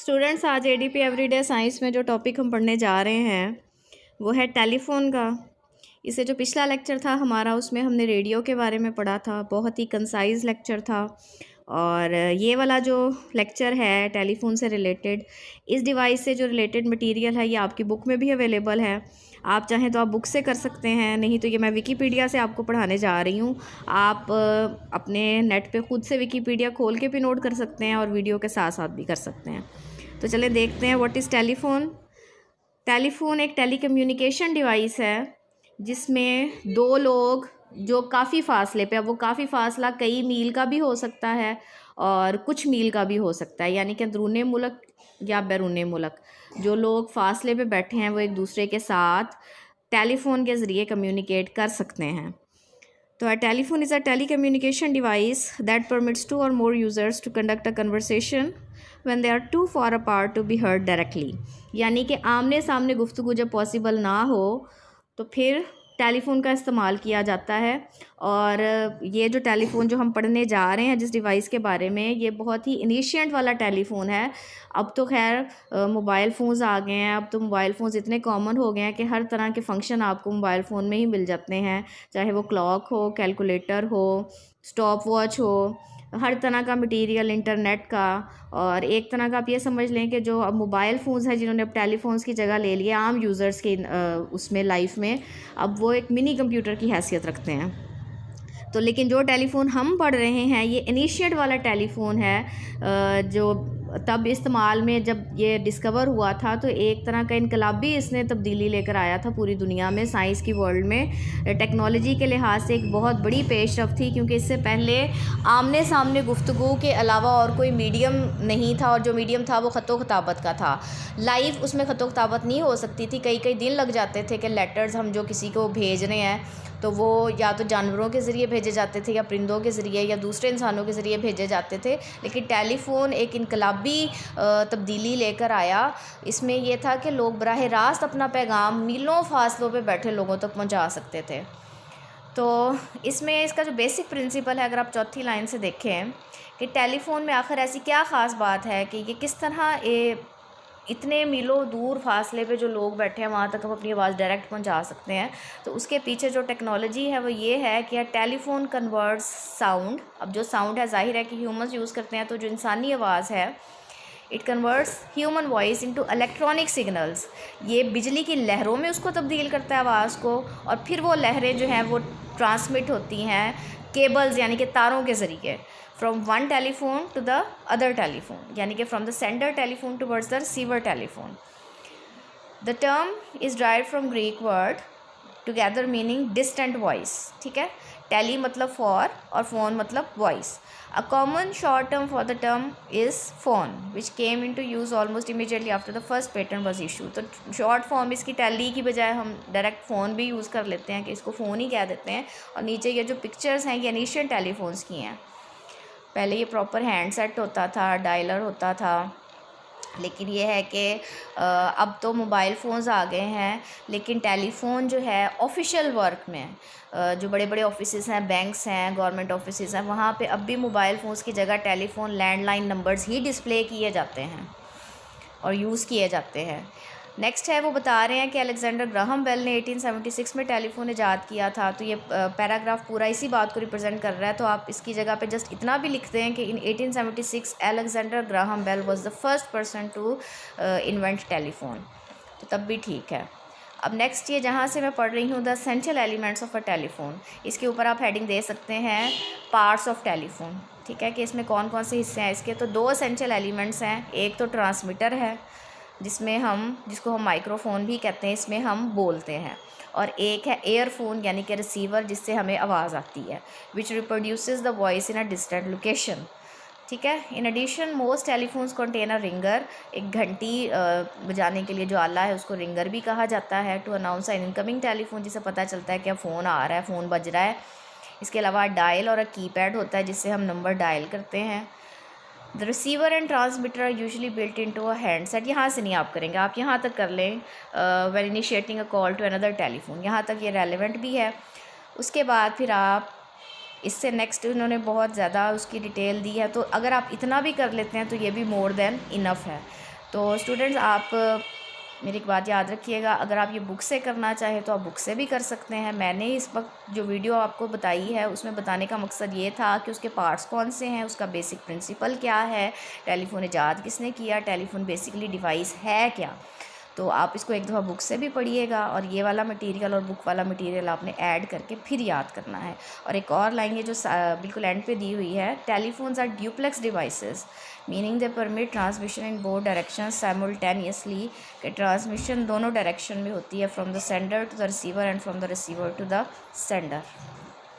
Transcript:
Students, आज ADP everyday science में जो टॉपिक हम पढ़ने जा रहे हैं वो है टेलीफोन का। इससे जो पिछला लेक्चर था हमारा, उसमें हमने रेडियो के बारे में पढ़ा था। बहुत ही कंसाइज लेक्चर था। और ये वाला जो लेक्चर है टेलीफोन से रिलेटेड, इस डिवाइस से जो रिलेटेड मटेरियल है ये आपकी बुक में भी अवेलेबल है। आप चाहें तो आप बुक से कर सकते हैं, नहीं तो ये मैं विकीपीडिया से आपको पढ़ाने जा रही हूँ। आप अपने नेट पे ख़ुद से विकीपीडिया खोल के भी नोट कर सकते हैं और वीडियो के साथ साथ भी कर सकते हैं। तो चलें देखते हैं व्हाट इज़ टेलीफोन। टेलीफोन एक टेलीकम्युनिकेशन डिवाइस है जिसमें दो लोग जो काफ़ी फासले पे, अब वो काफ़ी फासला कई मील का भी हो सकता है और कुछ मील का भी हो सकता है, यानी कि अंदरूनी मुल्क या बैरूनी मुल्क जो लोग फासले पे बैठे हैं वो एक दूसरे के साथ टेलीफोन के ज़रिए कम्युनिकेट कर सकते हैं। तो a telephone is a telecommunication device that permits two or more users to conduct a conversation when they are too far apart to be heard directly। यानी कि आमने सामने गुफ्तगू जब पॉसिबल ना हो तो फिर टेलीफोन का इस्तेमाल किया जाता है। और ये जो टेलीफोन जो हम पढ़ने जा रहे हैं जिस डिवाइस के बारे में, ये बहुत ही इनिशिएंट वाला टेलीफोन है। अब तो खैर मोबाइल फ़ोन्स आ गए हैं। अब तो मोबाइल फ़ोन्स इतने कॉमन हो गए हैं कि हर तरह के फंक्शन आपको मोबाइल फ़ोन में ही मिल जाते हैं, चाहे वो क्लॉक हो, कैलकुलेटर हो, स्टॉप वॉच हो, हर तरह का मटेरियल इंटरनेट का। और एक तरह का आप ये समझ लें कि जो अब मोबाइल फ़ोन्स हैं जिन्होंने अब टेलीफोन्स की जगह ले लिया आम यूज़र्स के उसमें लाइफ में, अब वो एक मिनी कंप्यूटर की हैसियत रखते हैं। तो लेकिन जो टेलीफ़ोन हम पढ़ रहे हैं ये इनिशिएट वाला टेलीफ़ोन है, जो तब इस्तेमाल में जब ये डिस्कवर हुआ था तो एक तरह का इनकलाबी इसने तब्दीली लेकर आया था पूरी दुनिया में, साइंस की वर्ल्ड में। टेक्नोलॉजी के लिहाज से एक बहुत बड़ी पेशरफ थी, क्योंकि इससे पहले आमने सामने गुफ्तगू के अलावा और कोई मीडियम नहीं था, और जो मीडियम था वो ख़तो ख़ताबत का था। लाइव उसमें ख़तो ख़ताबत नहीं हो सकती थी, कई कई दिन लग जाते थे कि लेटर्स हम जो किसी को भेज रहे हैं तो वो या तो जानवरों के ज़रिए भेजे जाते थे या परिंदों के ज़रिए या दूसरे इंसानों के ज़रिए भेजे जाते थे। लेकिन टेलीफ़ोन एक इनकलाबी तब्दीली लेकर आया। इसमें यह था कि लोग बराह रास्त अपना पैगाम मीलों फासलों पे बैठे लोगों तक पहुंचा सकते थे। तो इसमें इसका जो बेसिक प्रिंसिपल है, अगर आप चौथी लाइन से देखें कि टेलीफ़ोन में आखिर ऐसी क्या ख़ास बात है कि ये किस तरह इतने मीलों दूर फासले पे जो लोग बैठे हैं वहाँ तक हम अपनी आवाज़ डायरेक्ट पहुँचा सकते हैं। तो उसके पीछे जो टेक्नोलॉजी है वो ये है कि टेलीफोन कन्वर्ट्स साउंड। अब जो साउंड है, जाहिर है कि ह्यूमंस यूज़ करते हैं, तो जो इंसानी आवाज़ है it converts human voice into electronic signals. ये बिजली की लहरों में उसको तब्दील करता है आवाज़ को, और फिर वो लहरें जो हैं वो ट्रांसमिट होती हैं केबल्स यानी कि तारों के ज़रिए, from one telephone to the other telephone, यानी कि from the sender telephone towards the receiver telephone. The term is derived from Greek word together meaning distant voice. ठीक है, टेली मतलब फॉर और फोन मतलब voice. A common short term for the term is phone which came into use almost immediately after the first patent was issue. तो short form इसकी tele की बजाय हम डायरेक्ट फ़ोन भी use कर लेते हैं कि इसको फ़ोन ही कह देते हैं। और नीचे ये जो पिक्चर्स हैं ये इनिशियल टेलीफोन्स की हैं। पहले ये प्रॉपर हैंडसेट होता था, डायलर होता था, लेकिन ये है कि अब तो मोबाइल फ़ोन्स आ गए हैं। लेकिन टेलीफ़ोन जो है ऑफिशियल वर्क में, जो बड़े बड़े ऑफिसेज़ हैं, बैंक्स हैं, गवर्नमेंट ऑफिसेज़ हैं, वहाँ पे अब भी मोबाइल फ़ोन्स की जगह टेलीफ़ोन लैंडलाइन नंबर्स ही डिस्प्ले किए जाते हैं और यूज़ किए जाते हैं। नेक्स्ट है, वो बता रहे हैं कि अलेक्जेंडर ग्राहम बेल ने 1876 में टेलीफोन ईजाद किया था। तो ये पैराग्राफ पूरा इसी बात को रिप्रेजेंट कर रहा है। तो आप इसकी जगह पे जस्ट इतना भी लिखते हैं कि in 1876 Alexander Graham Bell was the first person to invent telephone, तो तब भी ठीक है। अब नेक्स्ट ये जहाँ से मैं पढ़ रही हूँ, the essential elements of a telephone, इसके ऊपर आप हेडिंग दे सकते हैं पार्ट्स ऑफ टेलीफोन। ठीक है, कि इसमें कौन कौन से हिस्से हैं इसके। तो दो एसेंशियल एलिमेंट्स हैं, एक तो ट्रांसमीटर है जिसको हम माइक्रोफोन भी कहते हैं, इसमें हम बोलते हैं, और एक है एयरफोन यानी कि रिसीवर जिससे हमें आवाज़ आती है, which reproduces the voice in a distant location. ठीक है, in addition most telephones contain a ringer, एक घंटी बजाने के लिए जो आला है उसको रिंगर भी कहा जाता है, to announce an incoming telephone, जिससे पता चलता है कि अब फ़ोन आ रहा है, फ़ोन बज रहा है। इसके अलावा डायल और अ कीपैड होता है जिससे हम नंबर डायल करते हैं। The receiver and transmitter are usually built in to a handset. यहाँ से नहीं आप करेंगे, आप यहाँ तक कर लें, when initiating a call to another telephone, यहाँ तक ये रेलिवेंट भी है। उसके बाद फिर आप इससे नेक्स्ट उन्होंने बहुत ज़्यादा उसकी डिटेल दी है, तो अगर आप इतना भी कर लेते हैं तो ये भी मोर देन इनफ है। तो स्टूडेंट्स आप मेरी एक बात याद रखिएगा, अगर आप ये बुक से करना चाहें तो आप बुक से भी कर सकते हैं। मैंने इस वक्त जो वीडियो आपको बताई है उसमें बताने का मकसद ये था कि उसके पार्ट्स कौन से हैं, उसका बेसिक प्रिंसिपल क्या है, टेलीफ़ोन ईजाद किसने किया, टेलीफ़ोन बेसिकली डिवाइस है क्या। तो आप इसको एक दफ़ा बुक से भी पढ़िएगा और ये वाला मटेरियल और बुक वाला मटेरियल आपने ऐड करके फिर याद करना है। और एक और लाइन है जो बिल्कुल एंड पे दी हुई है, telephones are duplex devices meaning they permit transmission in both direction simultaneously, कि ट्रांसमिशन दोनों डायरेक्शन में होती है, from the sender to the receiver and from the receiver to the sender.